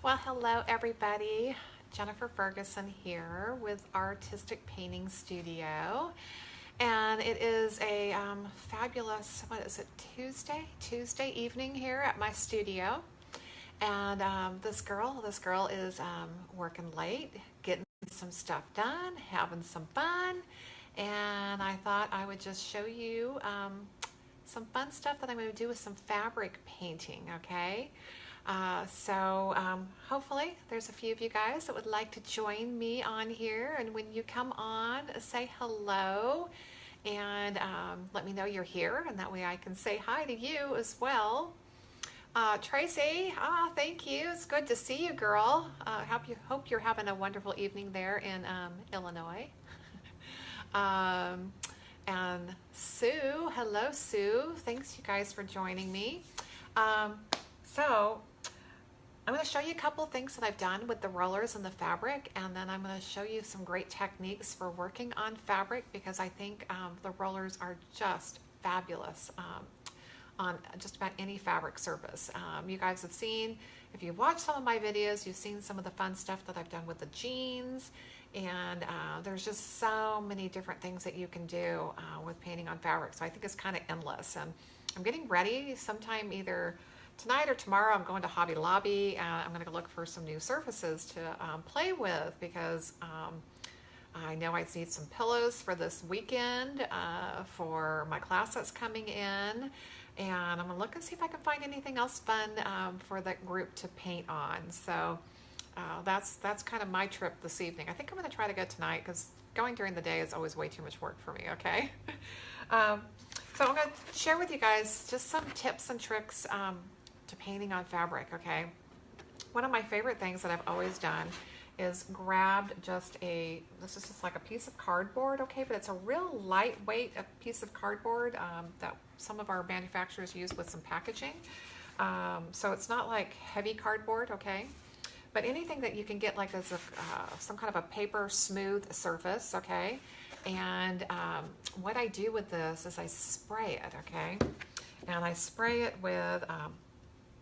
Well, hello everybody. Jennifer Ferguson here with Artistic Painting Studio. And it is a fabulous, what is it, Tuesday evening here at my studio. And this girl is working late, getting some stuff done, having some fun. And I thought I would just show you some fun stuff that I'm going to do with some fabric painting, okay? Hopefully there's a few of you guys that would like to join me on here, and when you come on, say hello and let me know you're here, and that way I can say hi to you as well. Tracy, thank you. It's good to see you, girl. Hope you're having a wonderful evening there in Illinois. Um, and Sue, hello Sue. Thanks you guys for joining me. So I'm going to show you a couple of things that I've done with the rollers and the fabric, and then I'm going to show you some great techniques for working on fabric, because I think the rollers are just fabulous on just about any fabric surface. You guys have seen, if you've watched some of my videos, you've seen some of the fun stuff that I've done with the jeans, and there's just so many different things that you can do with painting on fabric. So I think it's kind of endless, and I'm getting ready sometime either tonight or tomorrow. I'm going to Hobby Lobby and I'm going to look for some new surfaces to play with, because I know I need some pillows for this weekend for my class that's coming in, and I'm going to look and see if I can find anything else fun for that group to paint on. So that's kind of my trip this evening. I think I'm going to try to go tonight, because going during the day is always way too much work for me, okay? So I'm going to share with you guys just some tips and tricks to painting on fabric, okay? One of my favorite things that I've always done is grabbed this is just like a piece of cardboard, okay? But it's a real lightweight piece of cardboard that some of our manufacturers use with some packaging. So it's not like heavy cardboard, okay? But anything that you can get like as some kind of a paper smooth surface, okay? And what I do with this is I spray it, okay? And I spray it with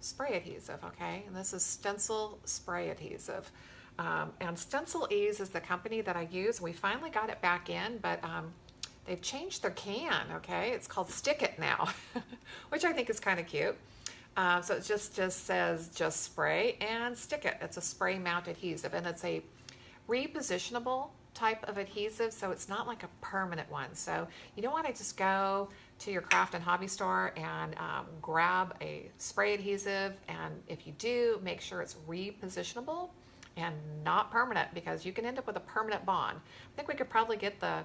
spray adhesive, okay? And this is Stencil Spray Adhesive. And Stencil Ease is the company that I use. We finally got it back in, but they've changed their can, okay? It's called Stick It now, which I think is kind of cute. So it just says just spray and stick it. It's a spray mount adhesive, and it's a repositionable type of adhesive, so it's not like a permanent one. So you don't want to just go to your craft and hobby store and grab a spray adhesive, and if you do, make sure it's repositionable and not permanent, because you can end up with a permanent bond. I think we could probably get the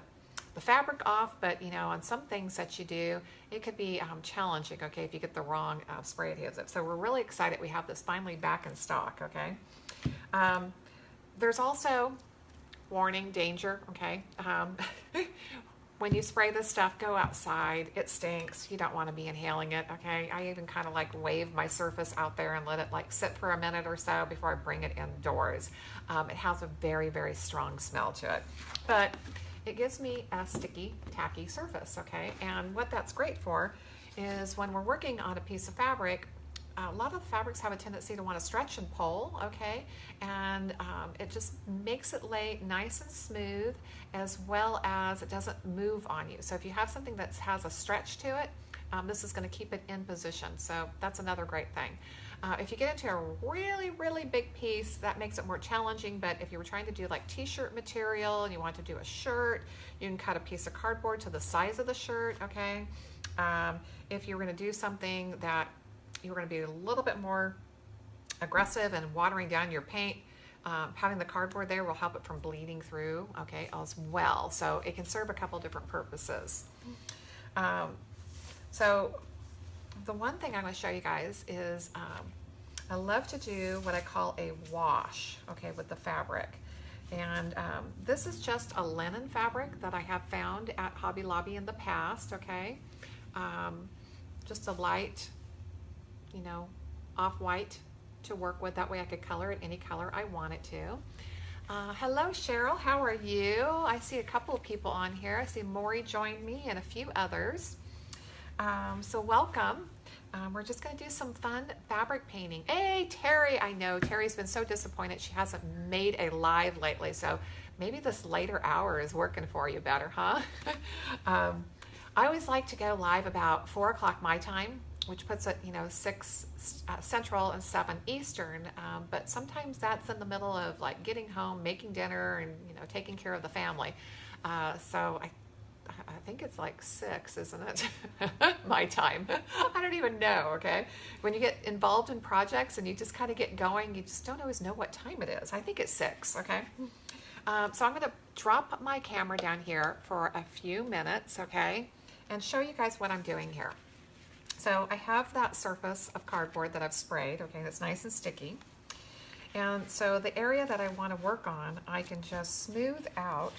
fabric off, but you know, on some things that you do, it could be challenging, okay, if you get the wrong spray adhesive. So we're really excited we have this finally back in stock, okay? There's also warning, danger, okay? When you spray this stuff, go outside. It stinks. You don't want to be inhaling it, okay? I even kind of like wave my surface out there and let it like sit for a minute or so before I bring it indoors. It has a very, very strong smell to it, but it gives me a sticky, tacky surface, okay? And what that's great for is when we're working on a piece of fabric, a lot of the fabrics have a tendency to want to stretch and pull, okay? And it just makes it lay nice and smooth, as well as it doesn't move on you. So if you have something that has a stretch to it, this is going to keep it in position. So that's another great thing. If you get into a really, really big piece, that makes it more challenging. But if you were trying to do like t-shirt material and you want to do a shirt, you can cut a piece of cardboard to the size of the shirt, okay? If you're going to do something that you're going to be a little bit more aggressive and watering down your paint, having the cardboard there will help it from bleeding through, okay, as well. So it can serve a couple different purposes. So the one thing I'm going to show you guys is I love to do what I call a wash, okay, with the fabric. And this is just a linen fabric that I have found at Hobby Lobby in the past, okay? Just a light, you know, off-white to work with. That way I could color it any color I want it to. Hello Cheryl, how are you? I see a couple of people on here. I see Maury joined me and a few others. So welcome. we're just going to do some fun fabric painting. Hey, Terry, I know Terry's been so disappointed she hasn't made a live lately, so maybe this later hour is working for you better, huh? I always like to go live about 4 o'clock my time, which puts it, 6 Central and 7 Eastern, but sometimes that's in the middle of like getting home, making dinner, and taking care of the family. So I think it's like 6, isn't it? My time. I don't even know, okay? When you get involved in projects and you just kind of get going, you just don't always know what time it is. I think it's 6, okay? So I'm going to drop my camera down here for a few minutes, okay? And show you guys what I'm doing here. So I have that surface of cardboard that I've sprayed, okay? That's nice and sticky. And so the area that I want to work on, I can just smooth out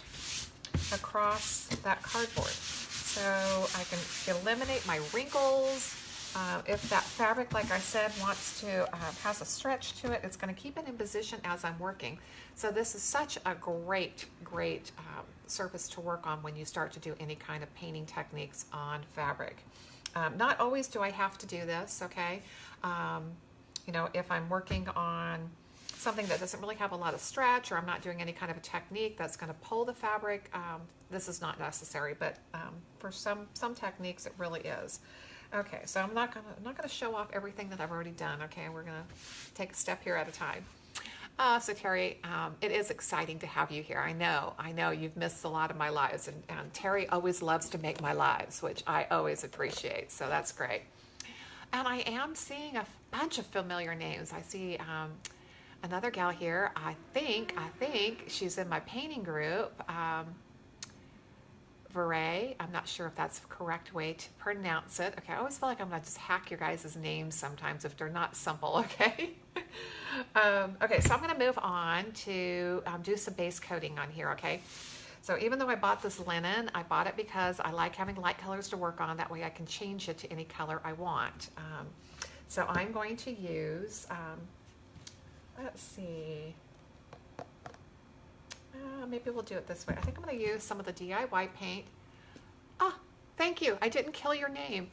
across that cardboard. So I can eliminate my wrinkles. If that fabric, like I said, wants to, has a stretch to it, it's going to keep it in position as I'm working. So this is such a great surface to work on when you start to do any kind of painting techniques on fabric. Not always do I have to do this, okay? If I'm working on something that doesn't really have a lot of stretch, or I'm not doing any kind of a technique that's going to pull the fabric, this is not necessary, but for some techniques it really is. Okay, so I'm not gonna show off everything that I've already done. Okay, we're gonna take a step here at a time. So Terry, it is exciting to have you here. I know you've missed a lot of my lives, and Terry always loves to make my lives, which I always appreciate. So that's great. And I am seeing a bunch of familiar names. I see another gal here. I think she's in my painting group. Veray, I'm not sure if that's the correct way to pronounce it. Okay, I always feel like I'm gonna just hack your guys' names sometimes if they're not simple, okay? Okay, so I'm gonna move on to do some base coating on here, okay? So even though I bought this linen, I bought it because I like having light colors to work on. That way I can change it to any color I want. So I'm going to use, let's see, maybe we'll do it this way. I think I'm going to use some of the DIY paint. Ah, thank you. I didn't kill your name.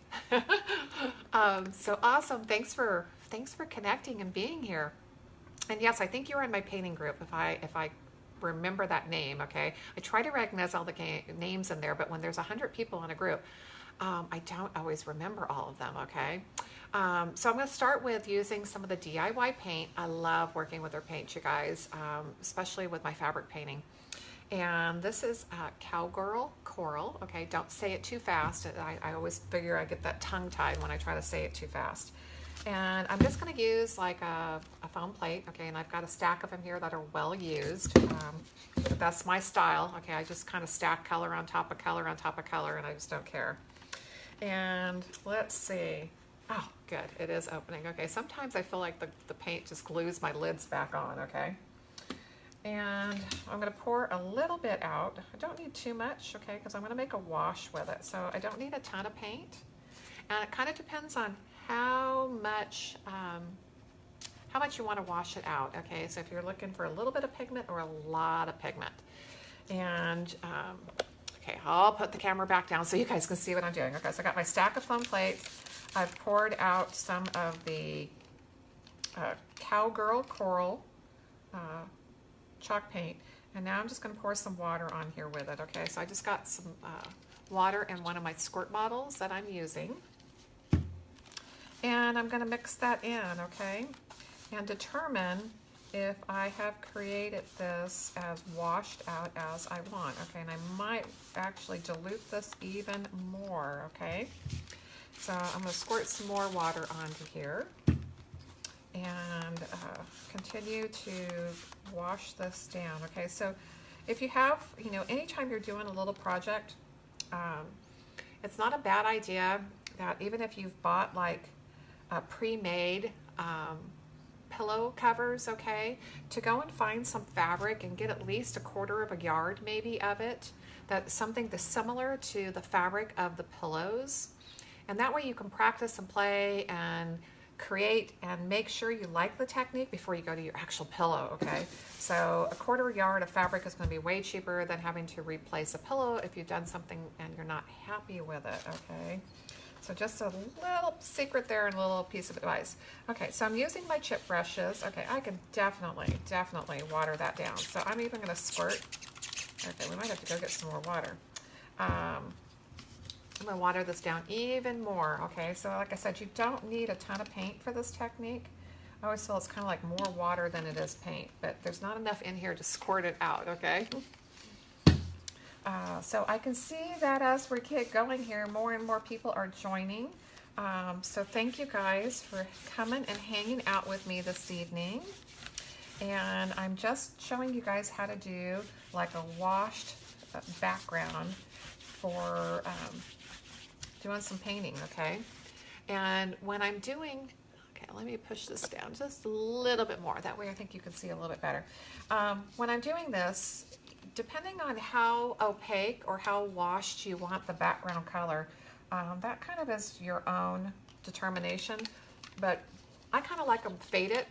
So awesome. Thanks for connecting and being here. And yes, I think you're in my painting group if I remember that name, okay? I try to recognize all the names in there, but when there's 100 people in a group, I don't always remember all of them, okay? So I'm going to start with using some of the DIY paint. I love working with their paint, you guys, especially with my fabric painting. And this is Cowgirl Coral. Okay, don't say it too fast. I always figure I get that tongue-tied when I try to say it too fast. And I'm just going to use like a foam plate, okay, and I've got a stack of them here that are well used. That's my style, okay? I just kind of stack color on top of color on top of color, and I just don't care. And let's see. Oh, good, it is opening. Okay, sometimes I feel like the paint just glues my lids back on, okay? And I'm going to pour a little bit out. I don't need too much, okay, because I'm going to make a wash with it. So I don't need a ton of paint. And it kind of depends on how much you want to wash it out, okay? So if you're looking for a little bit of pigment or a lot of pigment. And, okay, I'll put the camera back down so you guys can see what I'm doing. Okay, so I got my stack of foam plates. I've poured out some of the Cowgirl Coral chalk paint, and now I'm just going to pour some water on here with it, okay? So I just got some water in one of my squirt bottles that I'm using, and I'm going to mix that in, okay? And determine if I have created this as washed out as I want, okay? And I might actually dilute this even more, okay? So I'm going to squirt some more water onto here and continue to wash this down, okay? So if you have, anytime you're doing a little project, it's not a bad idea that even if you've bought like pre-made pillow covers, okay, to go and find some fabric and get at least 1/4 yard maybe of it, that's something that's similar to the fabric of the pillows. And that way you can practice and play and create and make sure you like the technique before you go to your actual pillow, okay? So 1/4 yard of fabric is going to be way cheaper than having to replace a pillow if you've done something and you're not happy with it, okay? So just a little secret there and a little piece of advice. Okay, so I'm using my chip brushes. Okay, I can definitely water that down. So I'm even going to squirt. Okay, we might have to go get some more water. I'm going to water this down even more. Okay, so like I said, you don't need a ton of paint for this technique. I always feel it's kind of like more water than it is paint, but there's not enough in here to squirt it out, okay? So I can see that as we get going here, more and more people are joining. So thank you guys for coming and hanging out with me this evening. And I'm just showing you guys how to do like a washed background for doing some painting, okay? And when I'm doing, okay, let me push this down just a little bit more. That way I think you can see a little bit better. When I'm doing this, depending on how opaque or how washed you want the background color, that kind of is your own determination. But I kind of like them faded,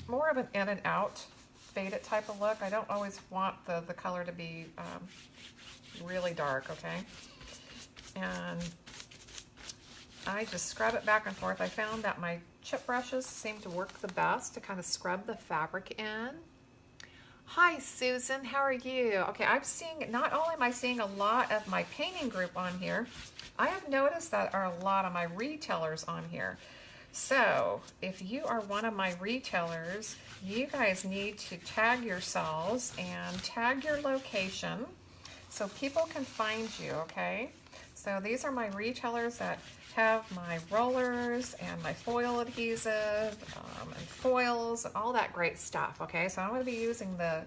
more of an in and out faded type of look. I don't always want the color to be really dark, okay? And I just scrub it back and forth. I found that my chip brushes seem to work the best to kind of scrub the fabric in. Hi Susan, how are you? Okay, I'm seeing, not only am I seeing a lot of my painting group on here, I have noticed that there are a lot of my retailers on here. So if you are one of my retailers, you guys need to tag yourselves and tag your location so people can find you, okay? So these are my retailers that have my rollers and my foil adhesive and foils and all that great stuff, okay? So I'm going to be using the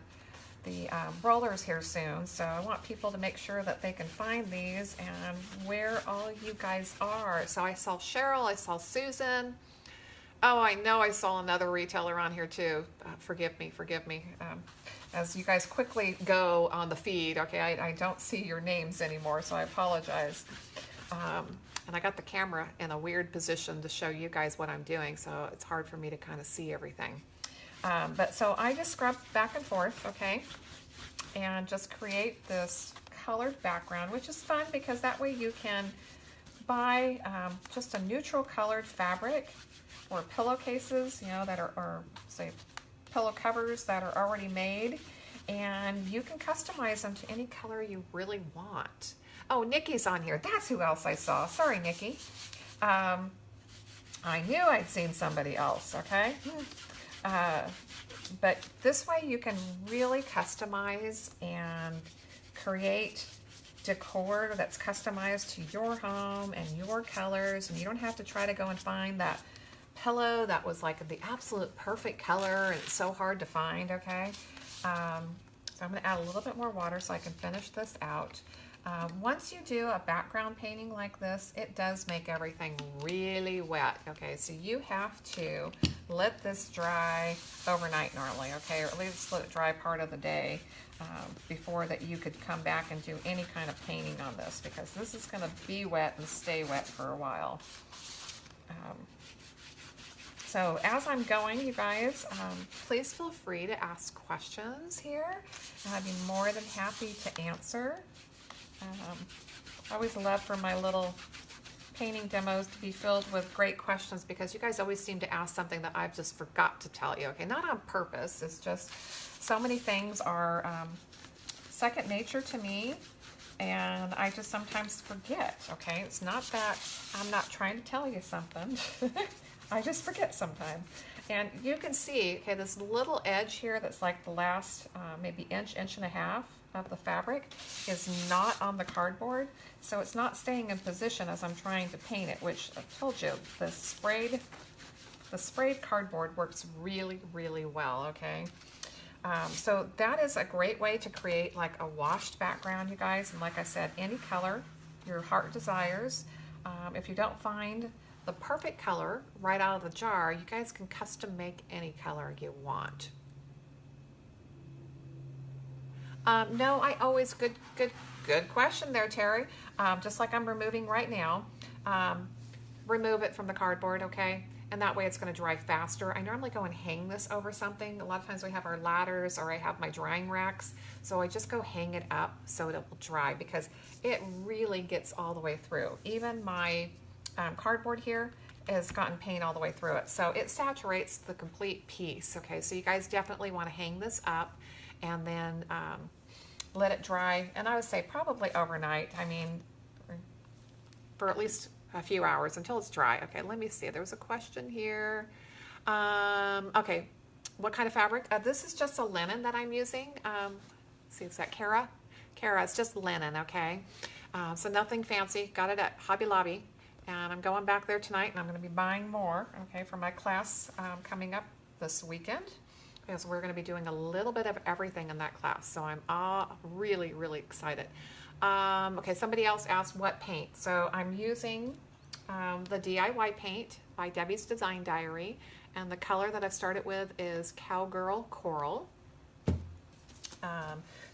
rollers here soon, so I want people to make sure that they can find these and where all you guys are. So I saw Cheryl, I saw Susan. Oh, I know I saw another retailer on here too. Forgive me. As you guys quickly go on the feed, okay, I don't see your names anymore, so I apologize. And I got the camera in a weird position to show you guys what I'm doing, so it's hard for me to kind of see everything. But so I just scrub back and forth, okay, and just create this colored background, which is fun because that way you can buy just a neutral colored fabric or pillowcases, you know, that are say pillow covers that are already made, and you can customize them to any color you really want. Oh, Nikki's on here. That's who else I saw. Sorry, Nikki. I knew I'd seen somebody else, okay? But this way you can really customize and create decor that's customized to your home and your colors, and you don't have to try to go and find that pillow that was like the absolute perfect color and it's so hard to find, okay? So I'm going to add a little bit more water so I can finish this out. Once you do a background painting like this, it does make everything really wet, okay? So you have to let this dry overnight normally, okay? Or at least let it dry part of the day before that you could come back and do any kind of painting on this, because this is going to be wet and stay wet for a while. So as I'm going, you guys, please feel free to ask questions here. I'd be more than happy to answer. I always love for my little painting demos to be filled with great questions, because you guys always seem to ask something that I've just forgot to tell you, okay? Not on purpose, it's just so many things are second nature to me, and I just sometimes forget, okay? It's not that I'm not trying to tell you something. I just forget sometimes. And you can see, okay, this little edge here that's like the last maybe inch and a half of the fabric is not on the cardboard, so it's not staying in position as I'm trying to paint it, which I told you, the sprayed cardboard works really, really well, okay? So that is a great way to create like a washed background, you guys, and like I said, any color your heart desires. If you don't find the perfect color right out of the jar, you guys can custom make any color you want. No, I always, good question there, Terry. Just like I'm removing right now, remove it from the cardboard, okay? and that way it's going to dry faster. I normally go and hang this over something. A lot of times we have our ladders or I have my drying racks, so I just go hang it up so it will dry, because it really gets all the way through. Even my cardboard here has gotten paint all the way through it, so it saturates the complete piece. Okay, so you guys definitely want to hang this up and then let it dry, and I would say probably overnight. I mean, for at least a few hours until it's dry. Okay, let me see. There was a question here. Okay, what kind of fabric? This is just a linen that I'm using. See, is that Cara? Cara, it's just linen, okay? So nothing fancy. Got it at Hobby Lobby. And I'm going back there tonight, and I'm going to be buying more, okay, for my class coming up this weekend, because we're going to be doing a little bit of everything in that class. So I'm really, really excited. Okay, somebody else asked what paint. So I'm using the DIY paint by Debbie's Design Diary, and the color that I've started with is Cowgirl Coral.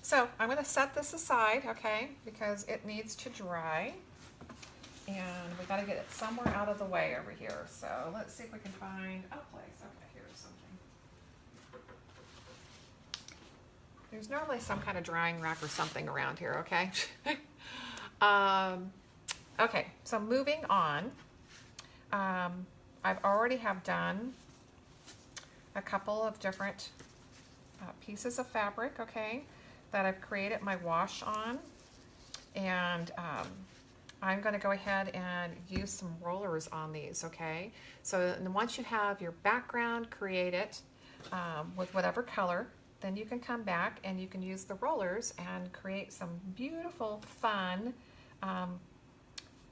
So I'm going to set this aside, okay, because it needs to dry, and we got to get it somewhere out of the way over here. So let's see if we can find a place. Okay, here's something. There's normally some kind of drying rack or something around here, okay? Okay, so moving on. I've already have done a couple of different pieces of fabric, okay, that I've created my wash on. And I'm going to go ahead and use some rollers on these, okay? So once you have your background created with whatever color, then you can come back and you can use the rollers and create some beautiful, fun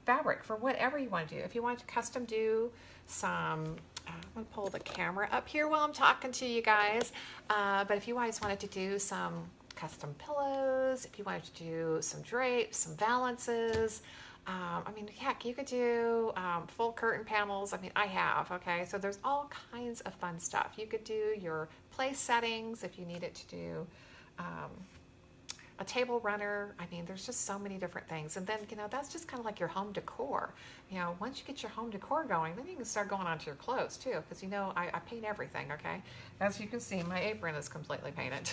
fabric for whatever you want to do. If you want to custom do some, I'm going to pull the camera up here while I'm talking to you guys, but if you guys wanted to do some custom pillows, if you wanted to do some drapes, some valances, I mean, heck, you could do full curtain panels. I mean, I have, okay? So there's all kinds of fun stuff. You could do your place settings if you needed to do a table runner. I mean, there's just so many different things. And then, you know, that's just kind of like your home decor. You know, once you get your home decor going, then you can start going on to your clothes too, because, you know, I paint everything, okay? As you can see, my apron is completely painted.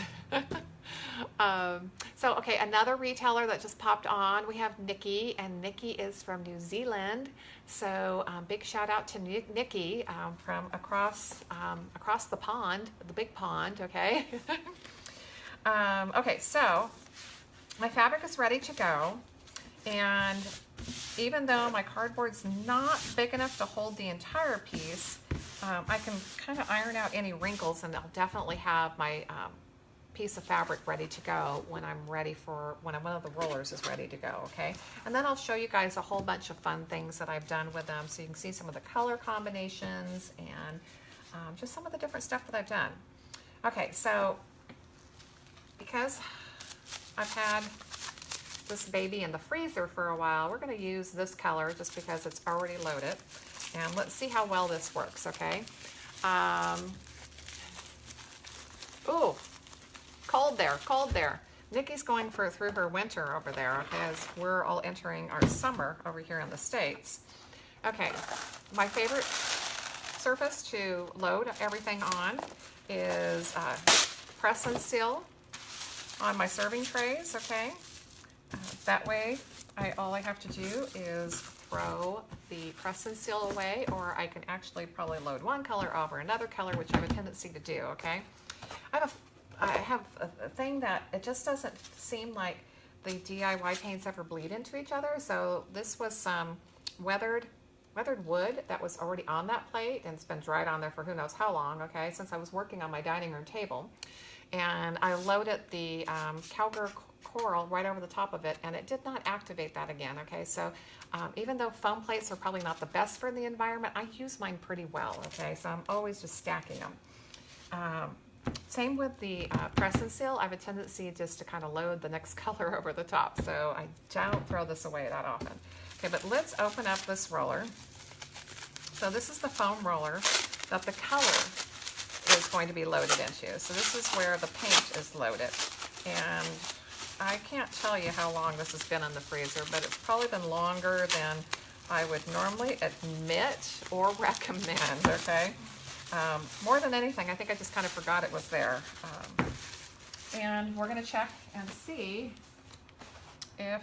So, okay, another retailer that just popped on, we have Nikki, and Nikki is from New Zealand. So big shout out to Nikki from across the pond, the big pond, okay? Okay, so my fabric is ready to go, and even though my cardboard's not big enough to hold the entire piece, I can kind of iron out any wrinkles, and I'll definitely have my piece of fabric ready to go when I'm ready for, when one of the rollers is ready to go, okay? And then I'll show you guys a whole bunch of fun things that I've done with them, so you can see some of the color combinations and just some of the different stuff that I've done. Okay, so because I've had this baby in the freezer for a while, we're going to use this color just because it's already loaded. And let's see how well this works, okay? Ooh, cold there, cold there. Nikki's going through her winter over there, okay, as we're all entering our summer over here in the States. Okay, my favorite surface to load everything on is press and seal on my serving trays, okay? That way, all I have to do is throw the press and seal away, or I can actually probably load one color over another color, which I have a tendency to do, okay? I have a thing that it just doesn't seem like the DIY paints ever bleed into each other, so this was some weathered wood that was already on that plate, and it's been dried on there for who knows how long, okay, since I was working on my dining room table. And I loaded the Cowgirl Coral right over the top of it, and it did not activate that again, okay? So even though foam plates are probably not the best for the environment, I use mine pretty well, okay? So I'm always just stacking them. Same with the press and seal. I have a tendency just to kind of load the next color over the top, so I don't throw this away that often. Okay, but let's open up this roller. So this is the foam roller that the color is going to be loaded into. So this is where the paint is loaded. And I can't tell you how long this has been in the freezer, but it's probably been longer than I would normally admit or recommend, okay? More than anything, I think I just kind of forgot it was there. And we're going to check and see if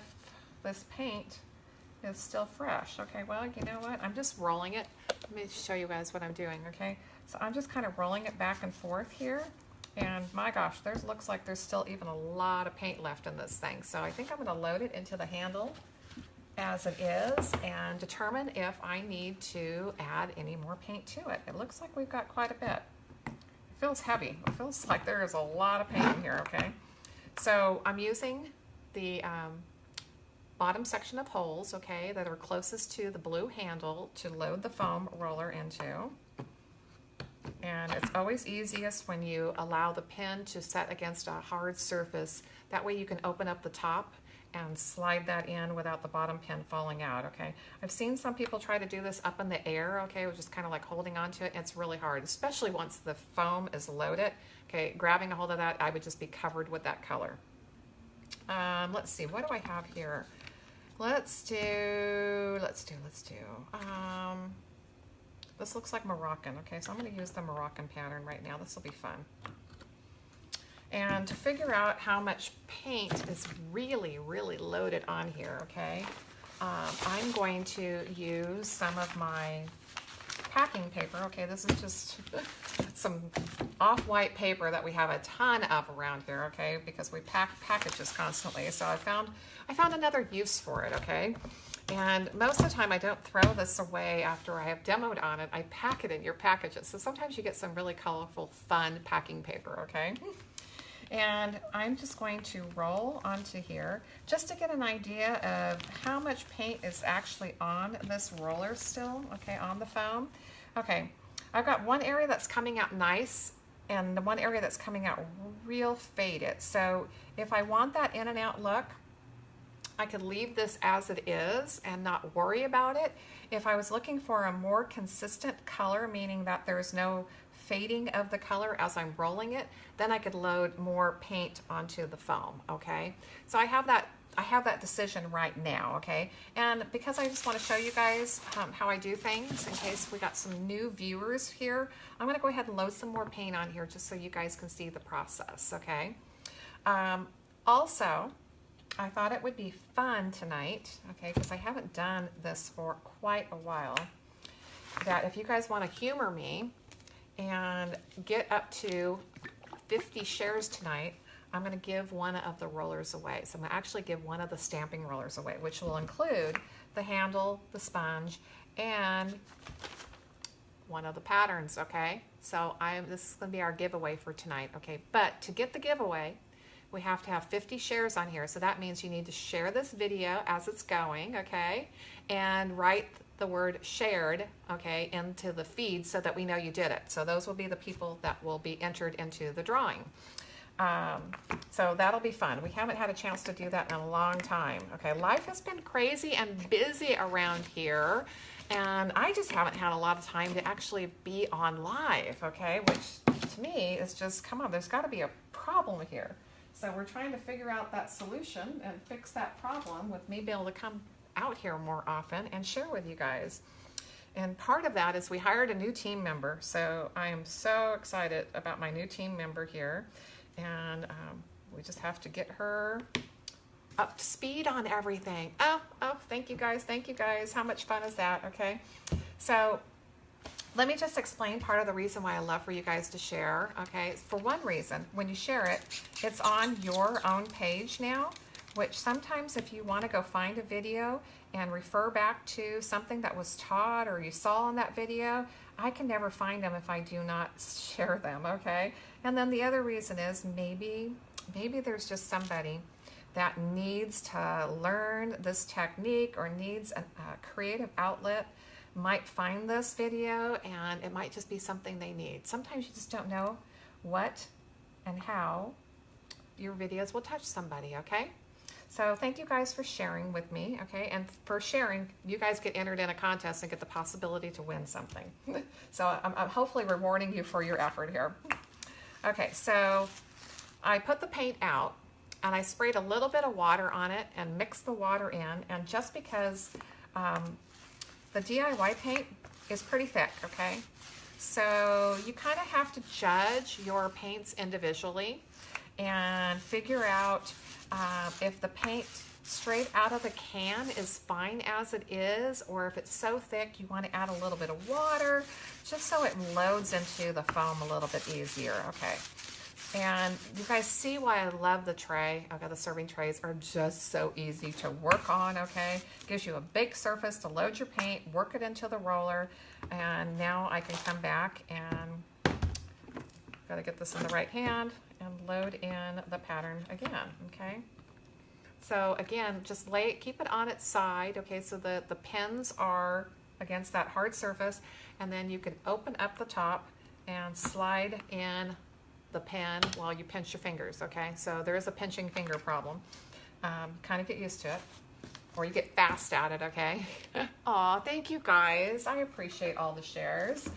this paint is still fresh. Okay, well, you know what? I'm just rolling it. Let me show you guys what I'm doing, okay? So I'm just kind of rolling it back and forth here. And my gosh, looks like there's still even a lot of paint left in this thing. So I think I'm going to load it into the handle as it is and determine if I need to add any more paint to it. It looks like we've got quite a bit. It feels heavy. It feels like there is a lot of paint in here, okay? So I'm using the bottom section of holes, okay, that are closest to the blue handle to load the foam roller into. And it's always easiest when you allow the pen to set against a hard surface. That way you can open up the top and slide that in without the bottom pin falling out, okay? I've seen some people try to do this up in the air, okay, which is kind of like holding on to it. It's really hard, especially once the foam is loaded. Okay, grabbing a hold of that, I would just be covered with that color. Let's see, what do I have here? Let's do, this looks like Moroccan, okay? So I'm gonna use the Moroccan pattern right now. This will be fun. And to figure out how much paint is really, really loaded on here, okay? I'm going to use some of my packing paper. Okay, this is just some off-white paper that we have a ton of around here, okay? Because we pack packages constantly. So I found another use for it, okay? And most of the time I don't throw this away after I have demoed on it. I pack it in your packages. So sometimes you get some really colorful, fun packing paper, okay? And I'm just going to roll onto here just to get an idea of how much paint is actually on this roller still, okay, on the foam. Okay, I've got one area that's coming out nice and the one area that's coming out real faded. So if I want that in and out look, I could leave this as it is and not worry about it. If I was looking for a more consistent color, meaning that there's no fading of the color as I'm rolling it, then I could load more paint onto the foam, okay? So I have that decision right now, okay? And because I just want to show you guys how I do things in case we got some new viewers here, I'm going to go ahead and load some more paint on here just so you guys can see the process, okay? Also, I thought it would be fun tonight, okay, because I haven't done this for quite a while, that if you guys want to humor me and get up to 50 shares tonight, I'm going to give one of the rollers away. So I'm going to actually give one of the stamping rollers away, which will include the handle, the sponge, and one of the patterns, okay? So this is going to be our giveaway for tonight, okay? But to get the giveaway, we have to have 50 shares on here. So that means you need to share this video as it's going, okay? And write the word shared, okay, into the feed so that we know you did it. So those will be the people that will be entered into the drawing. So that'll be fun. We haven't had a chance to do that in a long time. Okay, life has been crazy and busy around here, and I just haven't had a lot of time to actually be on live, okay, which to me is just, come on, there's got to be a problem here. So we're trying to figure out that solution and fix that problem with me being able to come out here more often and share with you guys. And part of that is we hired a new team member. So I am so excited about my new team member here. And we just have to get her up to speed on everything. Oh, thank you guys. Thank you guys. How much fun is that? Okay. So let me just explain part of the reason why I love for you guys to share, okay? For one reason, when you share it, it's on your own page now, which sometimes if you want to go find a video and refer back to something that was taught or you saw in that video, I can never find them if I do not share them, okay? And then the other reason is maybe there's just somebody that needs to learn this technique or needs a creative outlet, might find this video and it might just be something they need. Sometimes you just don't know what and how your videos will touch somebody, okay? So thank you guys for sharing with me, okay? And for sharing, you guys get entered in a contest and get the possibility to win something. So I'm hopefully rewarding you for your effort here. Okay, so I put the paint out and I sprayed a little bit of water on it and mixed the water in, and just because the DIY paint is pretty thick, okay? So you kind of have to judge your paints individually and figure out if the paint straight out of the can is fine as it is, or if it's so thick you want to add a little bit of water just so it loads into the foam a little bit easier, okay? And you guys see why I love the tray. Okay, the serving trays are just so easy to work on, okay? Gives you a big surface to load your paint, work it into the roller, and now I can come back and gotta get this in the right hand and load in the pattern again, okay? So again, just keep it on its side, okay, so the pins are against that hard surface, and then you can open up the top and slide in the pen while you pinch your fingers, okay? So there is a pinching finger problem. Kind of get used to it, or you get fast at it, okay? Aw, thank you guys. I appreciate all the shares.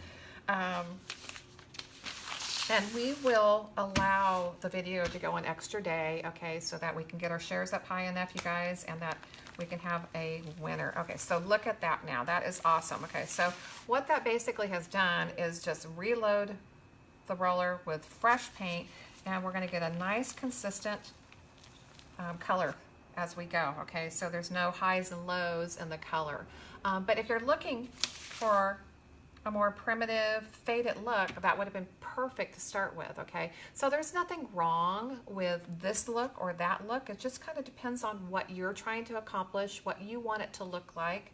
And we will allow the video to go an extra day, okay, so that we can get our shares up high enough, you guys, and that we can have a winner. Okay, so look at that now. That is awesome. Okay, so what that basically has done is just reload the roller with fresh paint, and we're going to get a nice consistent color as we go, okay? So there's no highs and lows in the color. But if you're looking for a more primitive, faded look, that would have been perfect to start with, okay? So there's nothing wrong with this look or that look. It just kind of depends on what you're trying to accomplish, what you want it to look like,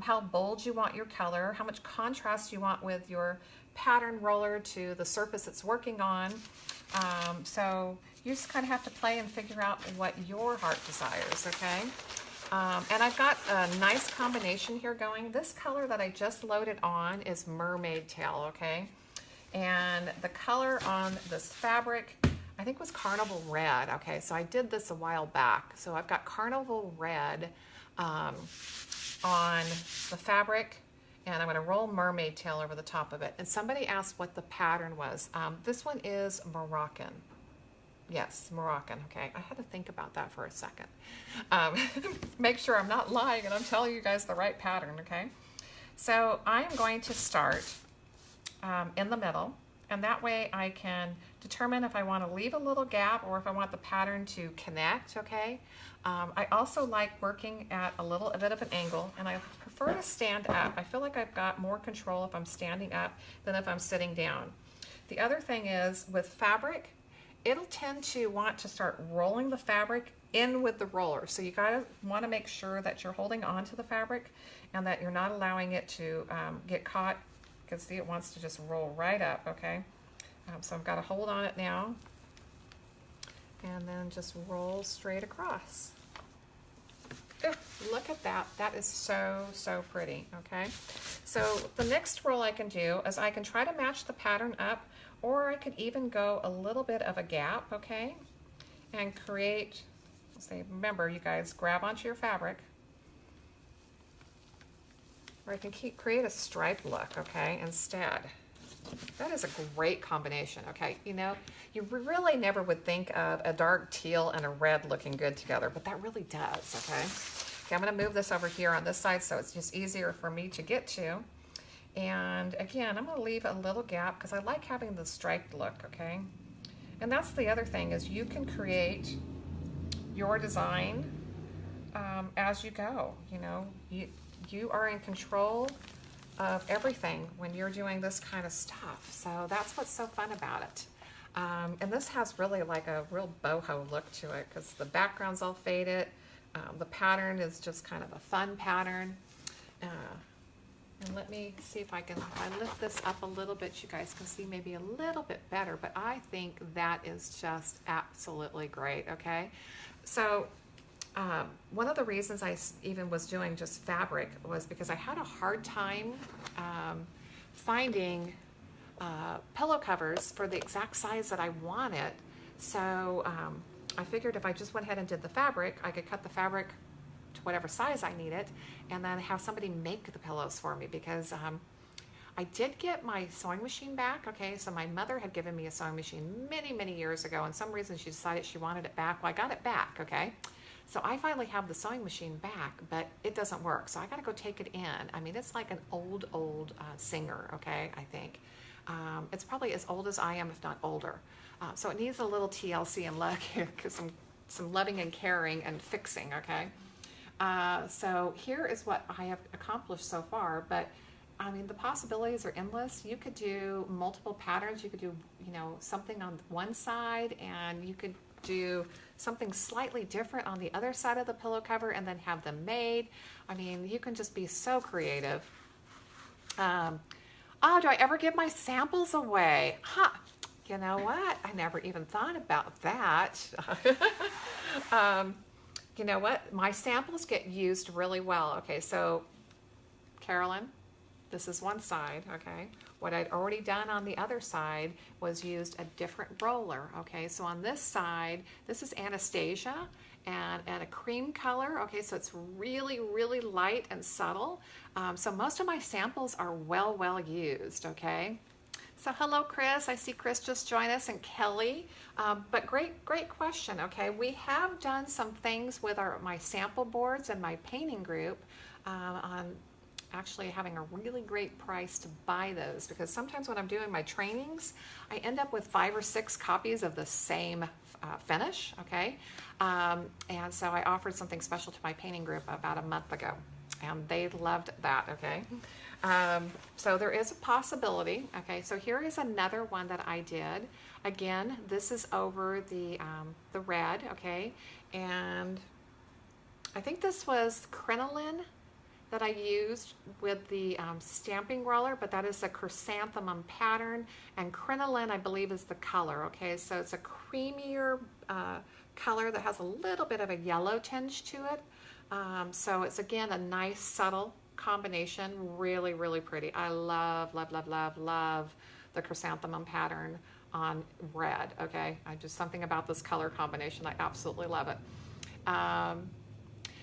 how bold you want your color, how much contrast you want with your pattern roller to the surface it's working on. So you just kind of have to play and figure out what your heart desires, okay? And I've got a nice combination here going. This color that I just loaded on is Mermaid Tail, okay? And the color on this fabric, I think was Carnival Red, okay? So I did this a while back. So I've got Carnival Red on the fabric, and I'm going to roll Mermaid Tail over the top of it. And somebody asked what the pattern was. This one is Moroccan. Yes, Moroccan, okay. I had to think about that for a second. Make sure I'm not lying and I'm telling you guys the right pattern, okay? So I'm going to start in the middle, and that way I can determine if I want to leave a little gap or if I want the pattern to connect, okay? I also like working at a little bit of an angle, and I prefer to stand up. I feel like I've got more control if I'm standing up than if I'm sitting down. The other thing is with fabric, it'll tend to want to start rolling the fabric in with the roller. So you want to make sure that you're holding on to the fabric and that you're not allowing it to get caught, because see, it wants to just roll right up, okay? So I've got to hold on it now and then just roll straight across. Ooh, look at that. That is so, so pretty, okay? So the next roll I can do is I can try to match the pattern up, or I could even go a little bit of a gap, okay? And create, say, remember you guys, grab onto your fabric. Or I can create a striped look, okay, instead. That is a great combination, okay? You know, you really never would think of a dark teal and a red looking good together, but that really does, okay? Okay, I'm gonna move this over here on this side so it's just easier for me to get to. And again, I'm going to leave a little gap because I like having the striped look, okay? And that's the other thing, is you can create your design as you go. You know, you are in control of everything when you're doing this kind of stuff. So that's what's so fun about it. And this has really like a real boho look to it because the background's all faded. The pattern is just kind of a fun pattern. And let me see if I lift this up a little bit, you guys can see maybe a little bit better, but I think that is just absolutely great, okay? So one of the reasons I even was doing just fabric was because I had a hard time finding pillow covers for the exact size that I wanted. So I figured if I just went ahead and did the fabric, I could cut the fabric to whatever size I needed and then have somebody make the pillows for me, because I did get my sewing machine back, okay? So my mother had given me a sewing machine many, many years ago, and some reason she decided she wanted it back. Well, I got it back, okay? So I finally have the sewing machine back, but it doesn't work. So I got to go take it in. I mean, it's like an old Singer, okay, I think. It's probably as old as I am, if not older. So it needs a little TLC and look here, because some loving and caring and fixing, okay? So here is what I have accomplished so far, but I mean, the possibilities are endless. You could do multiple patterns. You could do, you know, something on one side, and you could do something slightly different on the other side of the pillow cover and then have them made. I mean, you can just be so creative. Oh, do I ever give my samples away? Huh. You know what? I never even thought about that. You know what? My samples get used really well. Okay, so Carolyn, this is one side, okay? What I'd already done on the other side was used a different roller, okay? So on this side, this is Anastasia and a cream color, okay? So it's really, really light and subtle. So most of my samples are well used, okay? So hello, Chris. I see Chris just joined us, and Kelly. But great question, okay? We have done some things with my sample boards and my painting group on actually having a really great price to buy those, because sometimes when I'm doing my trainings, I end up with 5 or 6 copies of the same finish, okay? And so I offered something special to my painting group about a month ago, and they loved that, okay? So there is a possibility, okay? So here is another one that I did. Again, this is over the red, okay? And I think this was crinoline that I used with the stamping roller, but that is a chrysanthemum pattern, and crinoline, I believe, is the color, okay? So it's a creamier color that has a little bit of a yellow tinge to it. So it's, again, a nice, subtle combination, really pretty. I love the chrysanthemum pattern on red, okay? Just something about this color combination, I absolutely love it.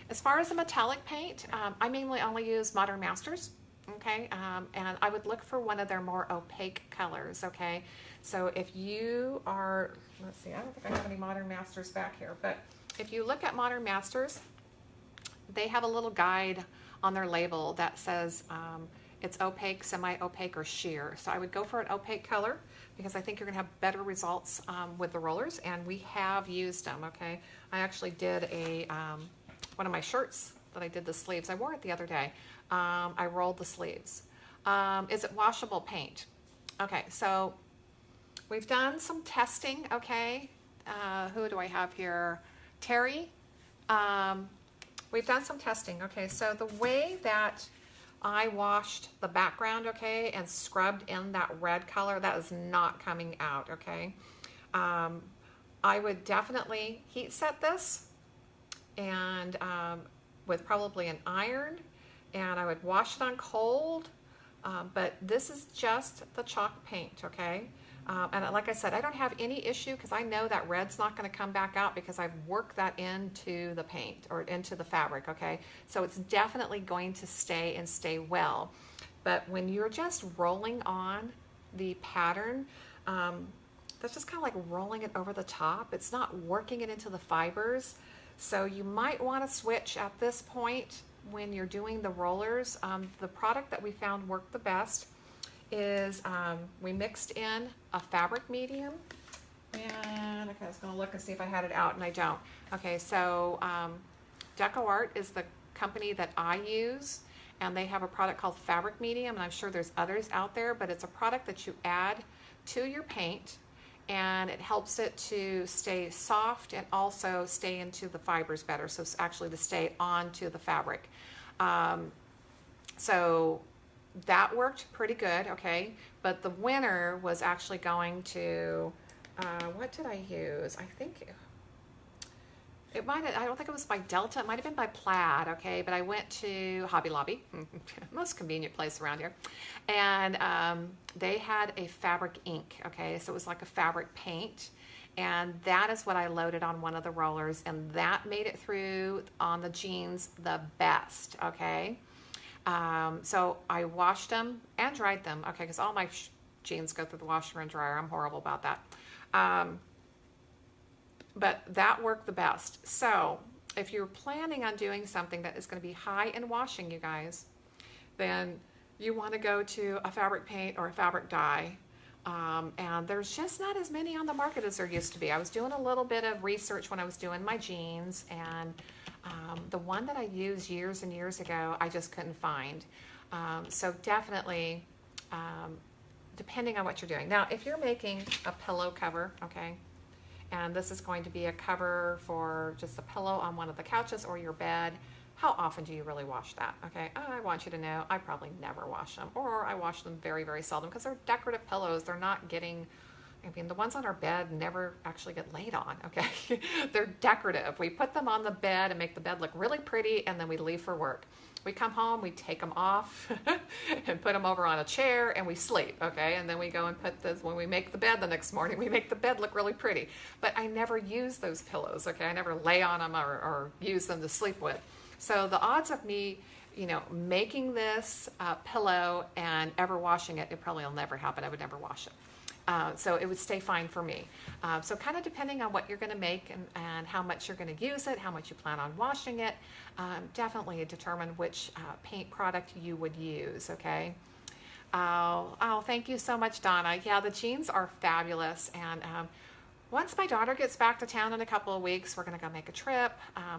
As far as the metallic paint, I mainly only use Modern Masters, okay? And I would look for one of their more opaque colors, okay? So if you are, let's see, I don't think I have any Modern Masters back here, but if you look at Modern Masters, they have a little guide on their label that says it's opaque, semi-opaque, or sheer. So I would go for an opaque color, because I think you're gonna have better results with the rollers, and we have used them, okay? I actually did one of my shirts that I did the sleeves. I wore it the other day. I rolled the sleeves. Is it washable paint? Okay, so we've done some testing, okay? Who do I have here? Terry. We've done some testing, okay? So the way that I washed the background, okay, and scrubbed in that red color, that is not coming out, okay? I would definitely heat set this, and with probably an iron, and I would wash it on cold, but this is just the chalk paint, okay? And like I said, I don't have any issue, because I know that red's not going to come back out, because I've worked that into the paint or into the fabric, okay? So it's definitely going to stay and stay well. But when you're just rolling on the pattern, that's just kind of like rolling it over the top. It's not working it into the fibers. So you might want to switch at this point when you're doing the rollers. The product that we found worked the best is we mixed in a fabric medium, and okay, I was going to look and see if I had it out, and I don't. Okay, so DecoArt is the company that I use, and they have a product called Fabric Medium, and I'm sure there's others out there, but it's a product that you add to your paint, and it helps it to stay soft and also stay into the fibers better, so it's actually to stay onto the fabric. So that worked pretty good, okay? But the winner was actually going to, what did I use? I think it might have, I don't think it was by Delta, it might have been by Plaid, okay? But I went to Hobby Lobby, most convenient place around here, and they had a fabric ink, okay? So it was like a fabric paint, and that is what I loaded on one of the rollers, and that made it through on the jeans the best, okay? So I washed them and dried them, okay, because all my jeans go through the washer and dryer. I'm horrible about that. But that worked the best. So if you're planning on doing something that is going to be high in washing, you guys, then you want to go to a fabric paint or a fabric dye. And there's just not as many on the market as there used to be. I was doing a little bit of research when I was doing my jeans, and the one that I used years and years ago, I just couldn't find. So definitely, depending on what you're doing. Now, if you're making a pillow cover, okay, and this is going to be a cover for just a pillow on one of the couches or your bed, how often do you really wash that? Okay, I want you to know I probably never wash them, or I wash them very, very seldom because they're decorative pillows. They're not getting, I mean, the ones on our bed never actually get laid on, okay? They're decorative. We put them on the bed and make the bed look really pretty, and then we leave for work. We come home, we take them off and put them over on a chair and we sleep, okay? And then we go and put this, when we make the bed the next morning, we make the bed look really pretty. But I never use those pillows, okay? I never lay on them or use them to sleep with. So the odds of me, you know, making this pillow and ever washing it, it probably will never happen. I would never wash it. So it would stay fine for me. So kind of depending on what you're going to make and how much you're going to use it, how much you plan on washing it, definitely determine which paint product you would use, okay? Oh, thank you so much, Donna. Yeah, the jeans are fabulous. And once my daughter gets back to town in a couple of weeks, we're going to go make a trip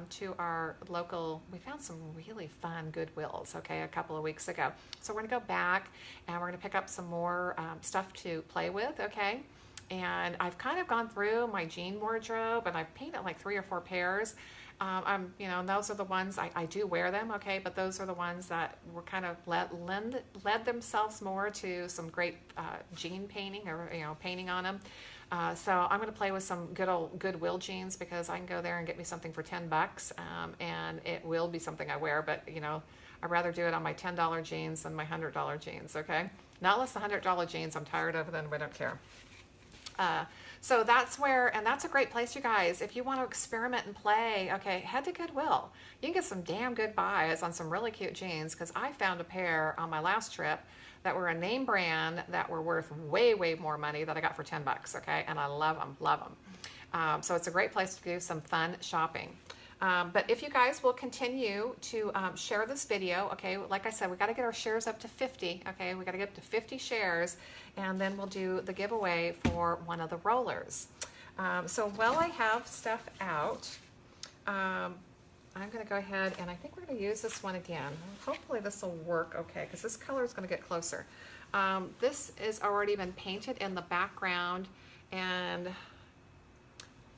to our local, we found some really fun Goodwills, okay, a couple of weeks ago. So we're going to go back and we're going to pick up some more stuff to play with, okay? And I've kind of gone through my jean wardrobe and I've painted like 3 or 4 pairs. You know, and those are the ones, I do wear them, okay, but those are the ones that were kind of led themselves more to some great jean painting or, you know, painting on them. So I'm going to play with some good old Goodwill jeans because I can go there and get me something for $10, and it will be something I wear, but, you know, I'd rather do it on my $10 jeans than my $100 jeans, okay? Not unless the $100 jeans I'm tired of, then we don't care. So that's where, and that's a great place, you guys. If you want to experiment and play, okay, head to Goodwill. You can get some damn good buys on some really cute jeans because I found a pair on my last trip that were a name brand that were worth way, way more money that I got for $10, okay? And I love them, love them. So it's a great place to do some fun shopping. But if you guys will continue to share this video, okay, like I said, we got to get our shares up to 50, okay? We got to get up to 50 shares, and then we'll do the giveaway for one of the rollers. So while I have stuff out, I'm going to go ahead and I think we're going to use this one again. Hopefully this will work okay because this color is going to get closer. This has already been painted in the background, and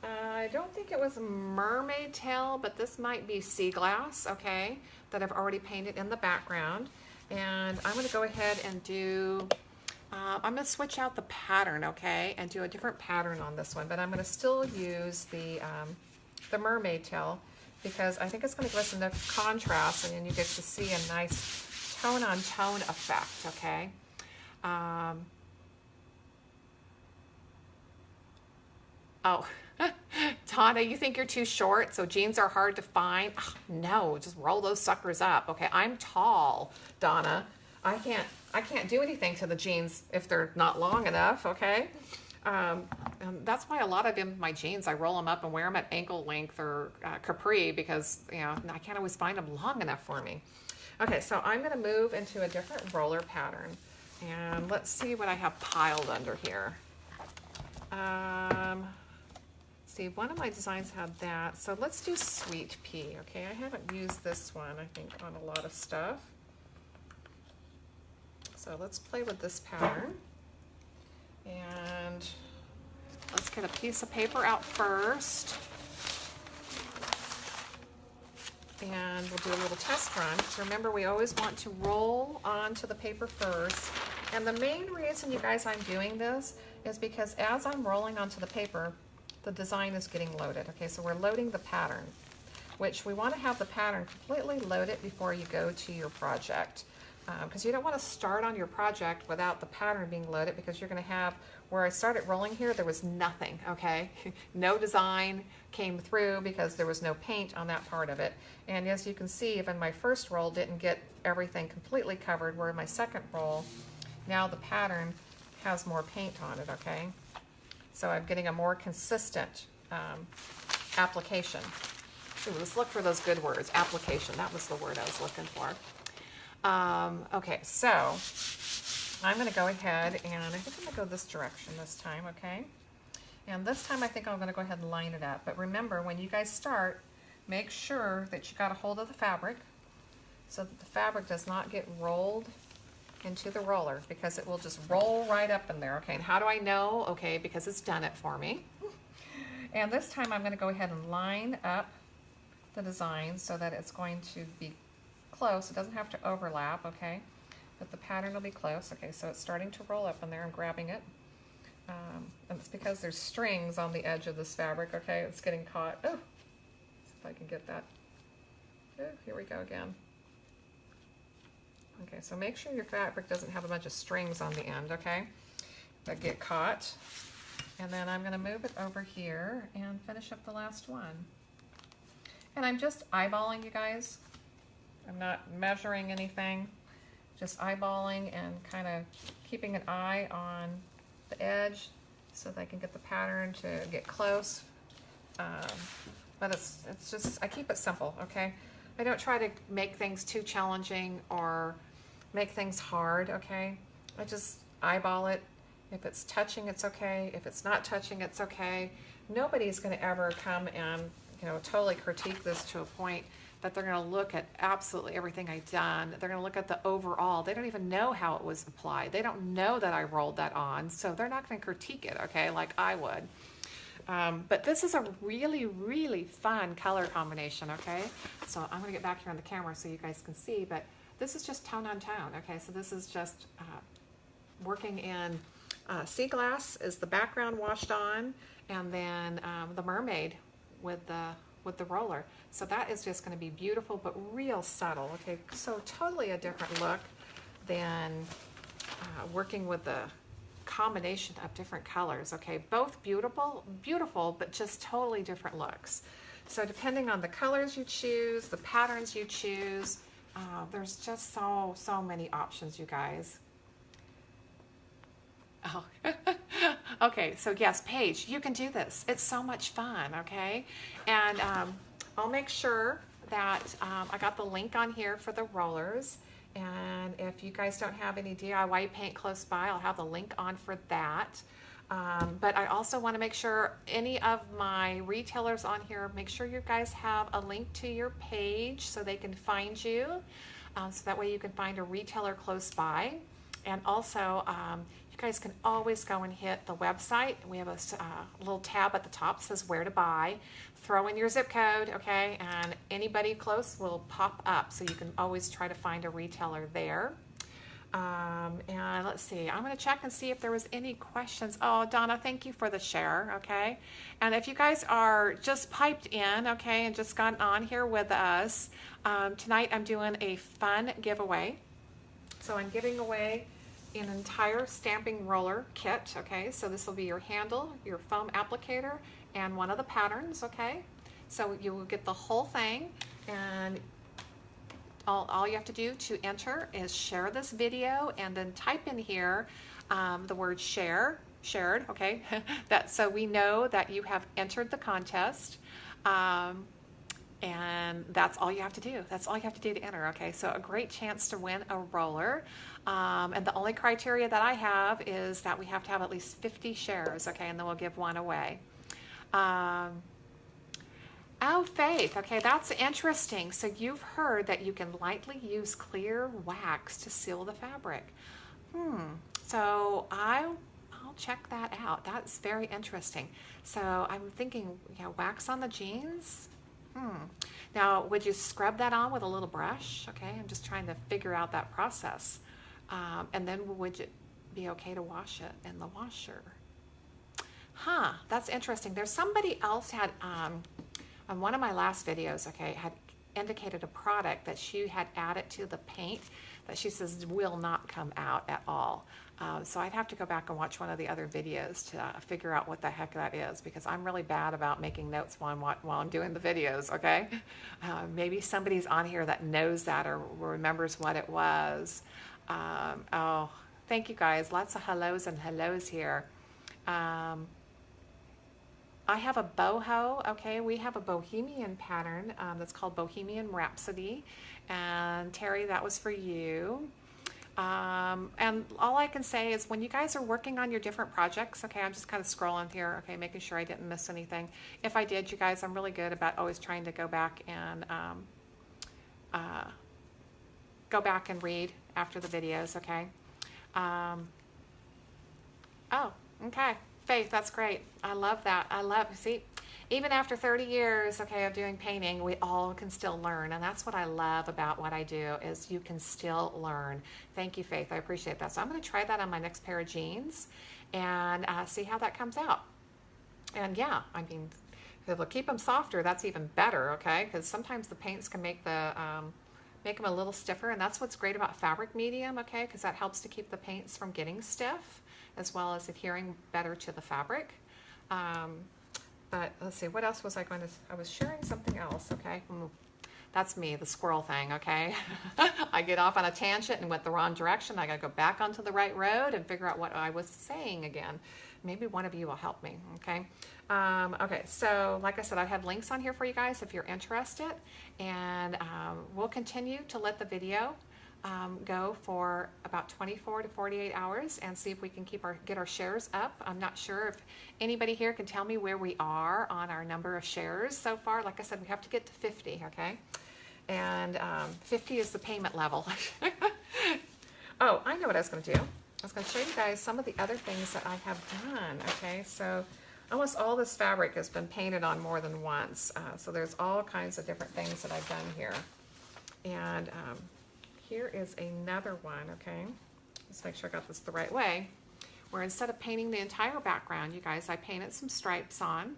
I don't think it was mermaid tail, but this might be sea glass, okay, that I've already painted in the background. And I'm going to go ahead and do, I'm going to switch out the pattern, okay, and do a different pattern on this one, but I'm going to still use the mermaid tail because I think it's going to give us enough contrast, and then you get to see a nice tone-on-tone effect, okay? Oh, Donna, you think you're too short, so jeans are hard to find? Ugh, no, just roll those suckers up, okay? I'm tall, Donna. I can't do anything to the jeans if they're not long enough, okay? And that's why a lot of my jeans, I roll them up and wear them at ankle length or capri because, you know, I can't always find them long enough for me. Okay, so I'm going to move into a different roller pattern, and let's see what I have piled under here. See, one of my designs had that, so let's do Sweet Pea, okay? I haven't used this one, I think, on a lot of stuff. So let's play with this pattern. And let's get a piece of paper out first. And we'll do a little test run. So remember, we always want to roll onto the paper first. And the main reason, you guys, I'm doing this is because as I'm rolling onto the paper, the design is getting loaded. Okay, so we're loading the pattern, which we want to have the pattern completely loaded before you go to your project. Because you don't want to start on your project without the pattern being loaded, because you're going to have, where I started rolling here, there was nothing, okay? No design came through because there was no paint on that part of it. And as you can see, even my first roll didn't get everything completely covered, where my second roll, now the pattern has more paint on it, okay? So I'm getting a more consistent application. Ooh, let's look for those good words. Application, that was the word I was looking for. Okay, so I'm going to go ahead and I think I'm going to go this direction this time, okay? And this time I think I'm going to go ahead and line it up. But remember, when you guys start, make sure that you got a hold of the fabric so that the fabric does not get rolled into the roller, because it will just roll right up in there, okay? And how do I know? Okay, because it's done it for me. And this time I'm going to go ahead and line up the design so that it's going to be close. It doesn't have to overlap, okay? But the pattern will be close. Okay, so it's starting to roll up in there. I'm grabbing it. And it's because there's strings on the edge of this fabric, okay? It's getting caught. Oh, see if I can get that. Oh, here we go again. Okay, so make sure your fabric doesn't have a bunch of strings on the end, okay? That get caught. And then I'm going to move it over here and finish up the last one. And I'm just eyeballing, you guys. I'm not measuring anything. Just eyeballing and kind of keeping an eye on the edge so that I can get the pattern to get close. But it's just, I keep it simple, okay? I don't try to make things too challenging or make things hard, okay? I just eyeball it. If it's touching, it's okay. If it's not touching, it's okay. Nobody's going to ever come and, you know, totally critique this to a point that they're going to look at absolutely everything I've done. They're going to look at the overall. They don't even know how it was applied. They don't know that I rolled that on, so they're not going to critique it, okay, like I would. But this is a really, really fun color combination, okay? So I'm going to get back here on the camera so you guys can see, but this is just tone on tone, okay? So this is just working in sea glass is the background washed on, and then the mermaid with the roller. So that is just going to be beautiful, but real subtle, okay? So totally a different look than working with the combination of different colors, okay? Both beautiful, but just totally different looks. So depending on the colors you choose, the patterns you choose, there's just so many options, you guys. Oh, okay, so yes, Paige, you can do this. It's so much fun, okay? And I'll make sure that I got the link on here for the rollers. And if you guys don't have any DIY paint close by, I'll have the link on for that. But I also want to make sure any of my retailers on here, make sure you guys have a link to your page so they can find you. So that way you can find a retailer close by. And also, you guys can always go and hit the website. We have a little tab at the top that says where to buy. Throw in your zip code, okay, and anybody close will pop up. So you can always try to find a retailer there. And let's see, I'm going to check and see if there was any questions. Oh, Donna, thank you for the share, okay? And if you guys are just piped in, okay, and just gotten on here with us, tonight I'm doing a fun giveaway. So I'm giving away an entire stamping roller kit, okay? So this will be your handle, your foam applicator, and one of the patterns, okay? So you will get the whole thing, and all you have to do to enter is share this video and then type in here the word shared, okay? So we know that you have entered the contest. And that's all you have to do. That's all you have to do to enter, okay? So a great chance to win a roller. And the only criteria that I have is that we have to have at least 50 shares, okay? And then we'll give one away. Oh, Faith, okay, that's interesting. So you've heard that you can lightly use clear wax to seal the fabric. So I'll check that out. That's very interesting. So I'm thinking, you know, wax on the jeans? Now, would you scrub that on with a little brush? Okay, I'm just trying to figure out that process. And then would it be okay to wash it in the washer? That's interesting. There's somebody else had, on one of my last videos, okay, had indicated a product that she had added to the paint that she says will not come out at all. So I'd have to go back and watch one of the other videos to figure out what the heck that is, because I'm really bad about making notes while I'm doing the videos, okay? Maybe somebody's on here that knows that or remembers what it was. Oh, thank you guys. Lots of hellos and hellos here. I have a boho, okay? We have a bohemian pattern that's called Bohemian Rhapsody. And Terry, that was for you. And all I can say is when you guys are working on your different projects, okay, I'm just kind of scrolling here, okay, making sure I didn't miss anything. If I did, you guys, I'm really good about always trying to go back and read after the videos, okay? Oh, okay. Faith, that's great. I love that. See, even after 30 years, okay, of doing painting, we all can still learn. And that's what I love about what I do is you can still learn. Thank you, Faith. I appreciate that. So I'm going to try that on my next pair of jeans and see how that comes out. And yeah, I mean, if it'll keep them softer, that's even better, okay? Because sometimes the paints can make them a little stiffer, and that's what's great about fabric medium, okay? Because that helps to keep the paints from getting stiff, as well as adhering better to the fabric. But let's see, what else was I was sharing something else, okay? That's me, the squirrel thing, okay? I get off on a tangent and went the wrong direction. I gotta go back onto the right road and figure out what I was saying again. Maybe one of you will help me, okay? Okay, so like I said, I have links on here for you guys if you're interested, and we'll continue to let the video go for about 24 to 48 hours and see if we can get our shares up. I'm not sure if anybody here can tell me where we are on our number of shares so far. Like I said, we have to get to 50, okay? And 50 is the payment level. Oh, I know what I was going to do. I was going to show you guys some of the other things that I have done, okay? So almost all this fabric has been painted on more than once. So there's all kinds of different things that I've done here. And here is another one, okay? Let's make sure I got this the right way. Where instead of painting the entire background, you guys, I painted some stripes on.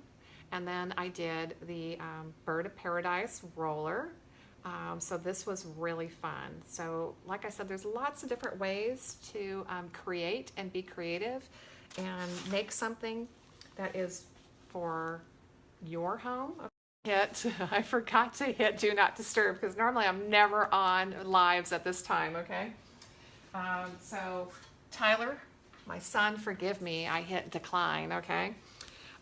And then I did the Bird of Paradise roller. So this was really fun. So like I said, there's lots of different ways to create and be creative and make something that is for your home. I forgot to hit do not disturb because normally I'm never on lives at this time, okay? So Tyler, my son, forgive me, I hit decline, okay?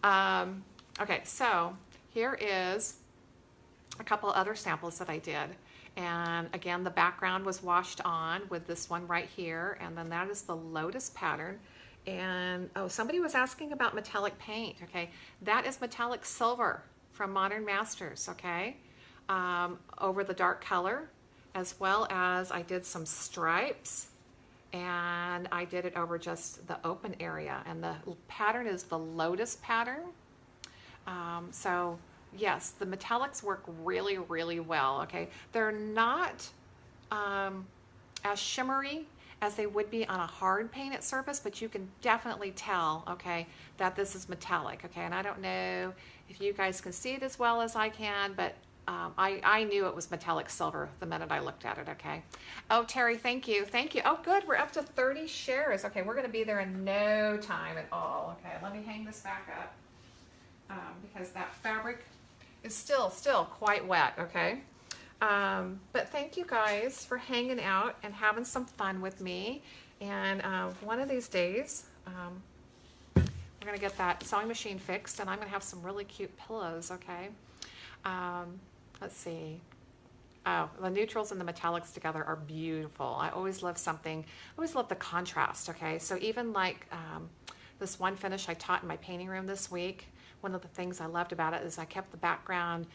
Okay, so here is a couple other samples that I did. And again, the background was washed on with this one right here. And then that is the Lotus Pattern. And oh, somebody was asking about metallic paint, okay? That is metallic silver from Modern Masters, okay? Over the dark color, as well as I did some stripes and I did it over just the open area. And the pattern is the Lotus Pattern. So yes, the metallics work really, really well, okay? They're not as shimmery as they would be on a hard painted surface, but you can definitely tell, okay, that this is metallic, okay? And I don't know if you guys can see it as well as I can, but I knew it was metallic silver the minute I looked at it, okay? Oh, Terry, thank you, thank you. Oh, good, we're up to 30 shares. Okay, we're gonna be there in no time at all. Okay, let me hang this back up because that fabric is still quite wet, okay? But thank you guys for hanging out and having some fun with me. And one of these days, we're gonna get that sewing machine fixed and I'm gonna have some really cute pillows, okay? Let's see. Oh, the neutrals and the metallics together are beautiful. I always love I always love the contrast, okay? So even like this one finish I taught in my painting room this week, one of the things I loved about it is I kept the background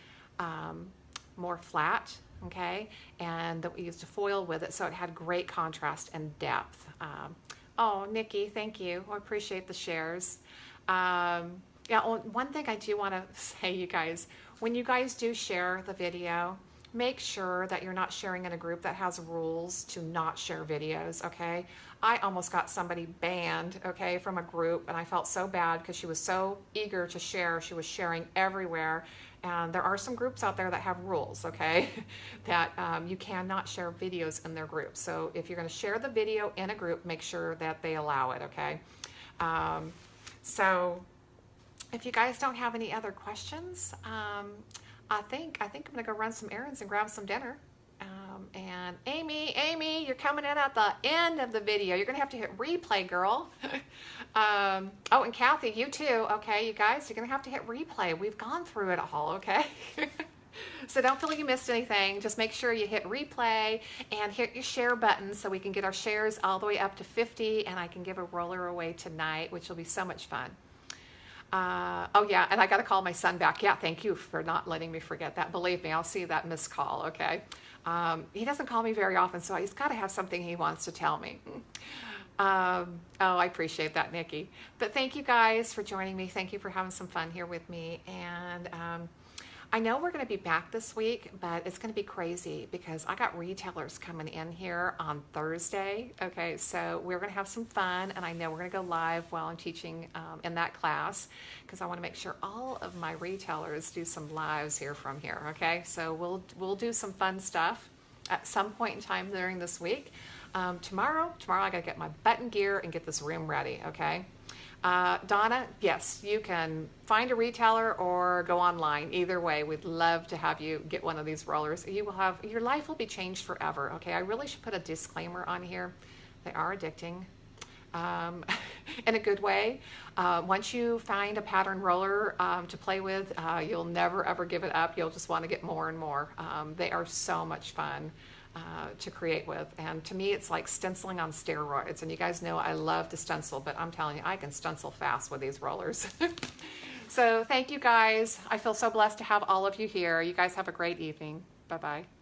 more flat, okay? And that we used a foil with it, so it had great contrast and depth. Oh, Nikki, thank you. I appreciate the shares. Yeah, one thing I do want to say, you guys, when you guys do share the video, make sure that you're not sharing in a group that has rules to not share videos, okay? I almost got somebody banned, okay, from a group, and I felt so bad because she was so eager to share. She was sharing everywhere, and there are some groups out there that have rules, okay, that you cannot share videos in their group. So if you're going to share the video in a group, make sure that they allow it, okay? So if you guys don't have any other questions, I think I'm going to go run some errands and grab some dinner. And Amy, you're coming in at the end of the video. You're going to have to hit replay, girl. Oh, and Kathy, you too. Okay, you guys, you're going to have to hit replay. We've gone through it all, okay? So don't feel like you missed anything. Just make sure you hit replay and hit your share button so we can get our shares all the way up to 50, and I can give a roller away tonight, which will be so much fun. Oh yeah, and I got to call my son back. Yeah, thank you for not letting me forget that. Believe me, I'll see that missed call, okay? He doesn't call me very often, so he's got to have something he wants to tell me. Oh, I appreciate that, Nikki. But thank you guys for joining me. Thank you for having some fun here with me. And I know we're going to be back this week, but it's going to be crazy because I got retailers coming in here on Thursday. Okay, so we're going to have some fun, and I know we're going to go live while I'm teaching in that class because I want to make sure all of my retailers do some lives here from here. Okay, so we'll do some fun stuff at some point in time during this week. Tomorrow I got to get my button gear and get this room ready. Okay. Donna, yes, you can find a retailer or go online. Either way, we'd love to have you get one of these rollers. Your life will be changed forever. Okay, I really should put a disclaimer on here. They are addicting, in a good way. Once you find a pattern roller to play with, you'll never ever give it up. You'll just want to get more and more. They are so much fun to create with, and to me it's like stenciling on steroids. And you guys know I love to stencil, but I'm telling you, I can stencil fast with these rollers. So thank you guys. I feel so blessed to have all of you here. You guys have a great evening. Bye bye.